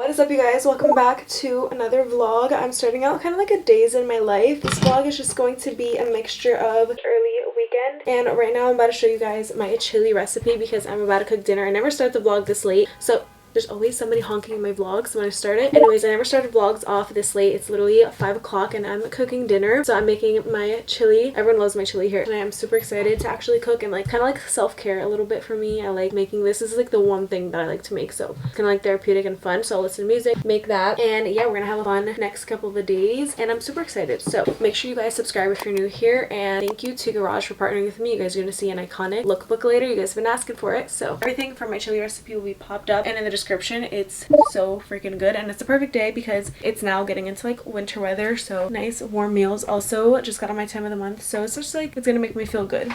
What is up, you guys? Welcome back to another vlog. I'm starting out kind of like a days in my life. This vlog is just going to be a mixture of early weekend, and right now I'm about to show you guys my chili recipe because I'm about to cook dinner. I never start the vlog this late, so there's always somebody honking in my vlogs when I start it. Anyways, I never started vlogs off this late. It's literally 5 o'clock and I'm cooking dinner. So I'm making my chili. Everyone loves my chili here. And I am super excited to actually cook and like kind of like self-care a little bit for me. I like making this. This is like the one thing that I like to make. So it's kind of like therapeutic and fun. So I'll listen to music, make that. And yeah, we're gonna have a fun next couple of days. And I'm super excited. So make sure you guys subscribe if you're new here. And thank you to Garage for partnering with me. You guys are gonna see an iconic lookbook later. You guys have been asking for it. So everything from my chili recipe will be popped up and in the description. It's so freaking good, and it's a perfect day because it's now getting into like winter weather, so nice warm meals. Also just got on my time of the month, so it's just like it's gonna make me feel good.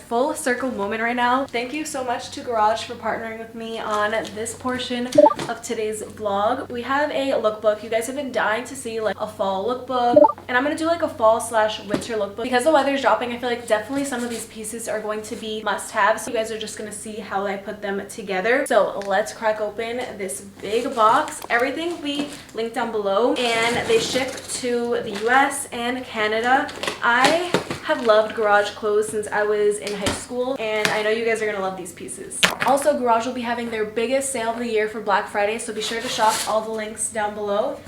Full circle moment right now. Thank you so much to Garage for partnering with me on this portion of today's vlog. We have a lookbook. You guys have been dying to see like a fall lookbook, and I'm gonna do like a fall / winter lookbook because the weather's dropping. I feel like definitely some of these pieces are going to be must-haves. So you guys are just gonna see how I put them together. So let's crack open this big box. Everything will be linked down below, and they ship to the US and Canada. I have loved Garage clothes since I was in high school, and I know you guys are gonna love these pieces. Also, Garage will be having their biggest sale of the year for Black Friday, so be sure to shop. All the links down below.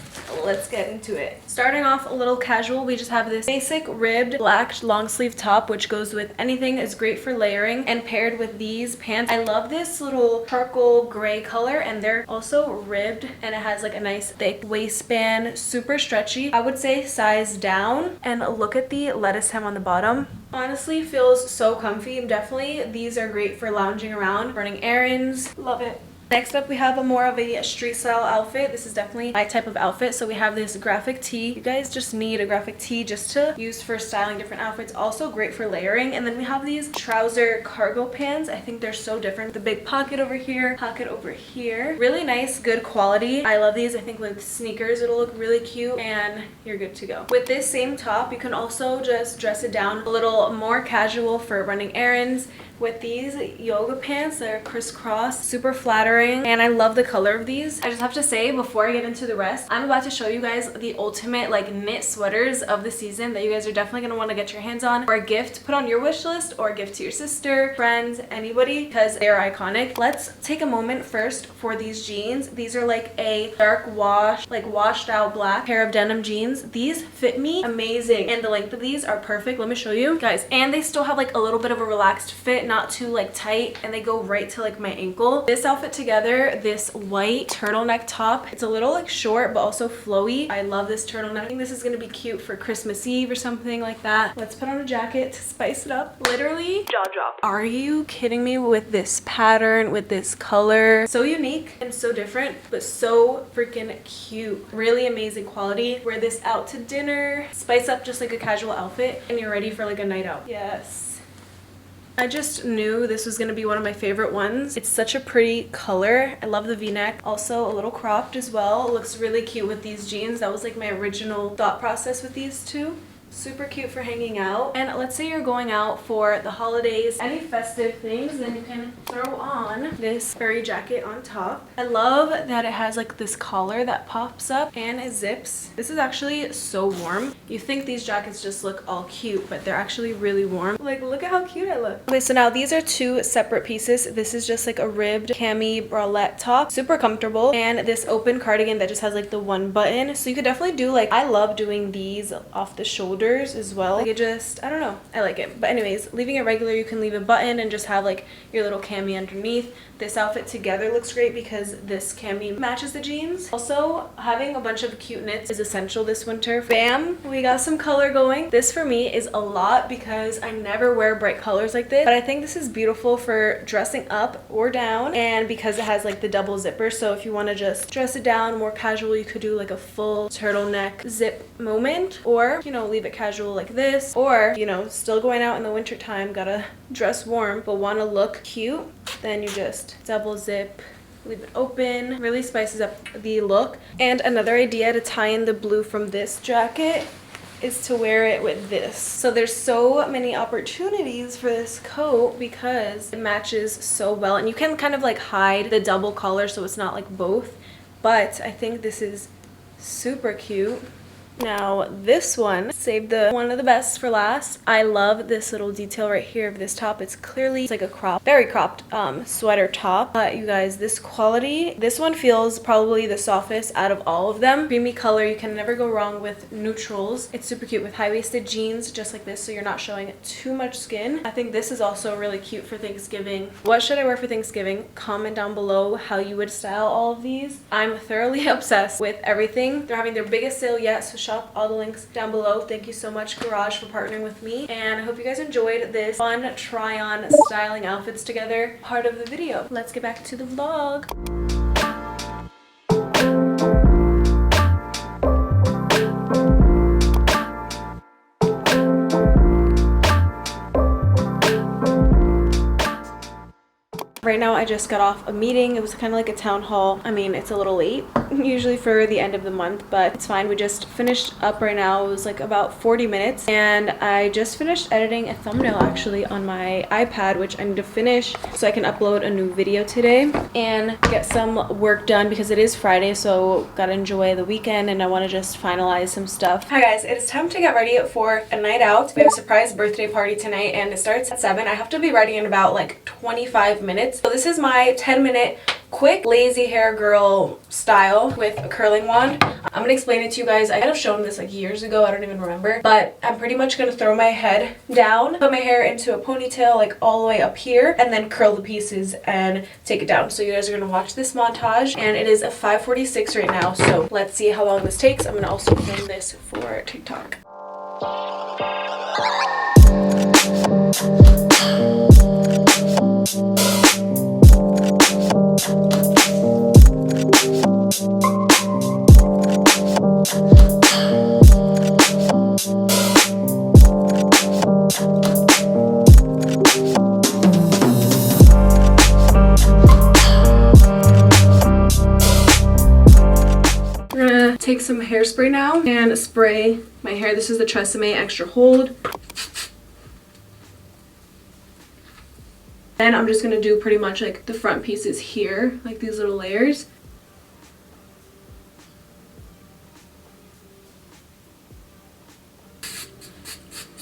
Let's get into it. Starting off a little casual, we just have this basic ribbed black long sleeve top, which goes with anything. Is great for layering, and paired with these pants. I love this little charcoal gray color, and they're also ribbed, and it has like a nice thick waistband, super stretchy. I would say size down, and look at the lettuce hem on the bottom. Honestly feels so comfy. Definitely these are great for lounging around, running errands. Love it. Next up, we have a more of a street style outfit. This is definitely my type of outfit. So we have this graphic tee. You guys just need a graphic tee just to use for styling different outfits. Also great for layering. And then we have these trouser cargo pants. I think they're so different. The big pocket over here, pocket over here. Really nice, good quality. I love these. I think with sneakers it'll look really cute, and you're good to go. With this same top, you can also just dress it down a little more casual for running errands. With these yoga pants, they're crisscross, super flattering, and I love the color of these. I just have to say, before I get into the rest, I'm about to show you guys the ultimate like knit sweaters of the season that you guys are definitely gonna want to get your hands on, or a gift, put on your wish list, or a gift to your sister, friends, anybody, because they're iconic. Let's take a moment first for these jeans. These are like a dark wash, like washed out black pair of denim jeans. These fit me amazing, and the length of these are perfect. Let me show you guys, and they still have like a little bit of a relaxed fit, not too like tight, and they go right to like my ankle. This outfit together together this white turtleneck top. It's a little like short but also flowy. I love this turtleneck. I think this is gonna be cute for Christmas Eve or something like that. Let's put on a jacket to spice it up. Literally jaw drop. Are you kidding me with this pattern, with this color? So unique and so different, but so freaking cute. Really amazing quality. Wear this out to dinner, spice up just like a casual outfit, and you're ready for like a night out. Yes. I just knew this was going to be one of my favorite ones. It's such a pretty color. I love the v-neck. Also a little cropped as well. It looks really cute with these jeans. That was like my original thought process with these two. Super cute for hanging out. And let's say you're going out for the holidays, any festive things, then you can throw on this furry jacket on top. I love that it has like this collar that pops up and it zips. This is actually so warm. You think these jackets just look all cute, but they're actually really warm. Like, look at how cute I look. Okay, so now these are two separate pieces. This is just like a ribbed cami bralette top, super comfortable, and this open cardigan that just has like the one button. So you could definitely do like, I love doing these off the shoulder as well. Like, it just, I don't know, I like it. But anyways, leaving it regular, you can leave a button and just have like your little cami underneath. This outfit together looks great because this cami matches the jeans. Also, having a bunch of cute knits is essential this winter. Bam, we got some color going. This for me is a lot because I never wear bright colors like this, but I think this is beautiful for dressing up or down, and because it has like the double zipper, so if you want to just dress it down more casual, you could do like a full turtleneck zip moment, or, you know, leave it casual like this, or, you know, still going out in the winter time, gotta dress warm but want to look cute, then you just double zip, leave it open. Really spices up the look. And another idea to tie in the blue from this jacket is to wear it with this. So there's so many opportunities for this coat because it matches so well, and you can kind of like hide the double collar so it's not like both, but I think this is super cute. Now this one, saved the one of the best for last. I love this little detail right here of this top. It's clearly like a crop, very cropped sweater top. But you guys, this quality, this one feels probably the softest out of all of them. Creamy color, you can never go wrong with neutrals. It's super cute with high-waisted jeans just like this, so you're not showing too much skin. I think this is also really cute for Thanksgiving. What should I wear for Thanksgiving? Comment down below how you would style all of these. I'm thoroughly obsessed with everything. They're having their biggest sale yet, so shop. All the links down below. Thank you so much, Garage, for partnering with me, and I hope you guys enjoyed this fun try-on styling outfits together part of the video. Let's get back to the vlog. Right now I just got off a meeting. It was kind of like a town hall. I mean, it's a little late usually for the end of the month, but it's fine. We just finished up right now. It was like about 40 minutes, and I just finished editing a thumbnail actually on my iPad, which I need to finish so I can upload a new video today and get some work done because it is Friday, so gotta enjoy the weekend and I want to just finalize some stuff. Hi guys, it's time to get ready for a night out. We have a surprise birthday party tonight and it starts at 7. I have to be ready in about like 25 minutes. So this is my 10-minute quick lazy hair girl style with a curling wand. I'm gonna explain it to you guys. I might have shown this like years ago, I don't even remember, but I'm pretty much gonna throw my head down, put my hair into a ponytail like all the way up here, and then curl the pieces and take it down. So you guys are gonna watch this montage, and it is a 5:46 right now, so let's see how long this takes. I'm gonna also film this for TikTok. Take some hairspray now and spray my hair. This is the Tresemme Extra Hold. Then I'm just gonna do pretty much like the front pieces here, like these little layers.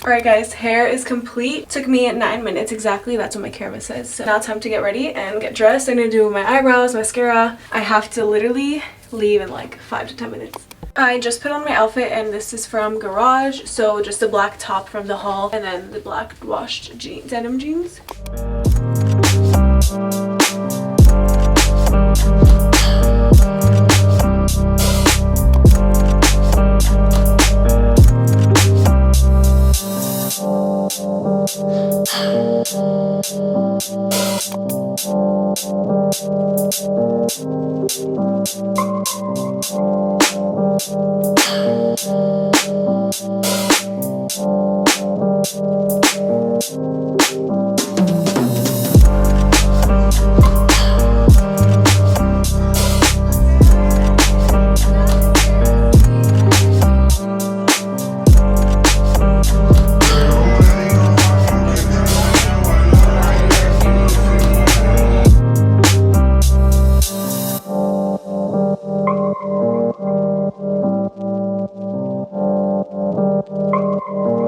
Alright guys, hair is complete. Took me 9 minutes exactly. That's what my camera says. So now it's time to get ready and get dressed. I'm gonna do my eyebrows, mascara. I have to literally leave in like 5 to 10 minutes. I just put on my outfit and this is from Garage. So just a black top from the haul and then the black washed denim jeans.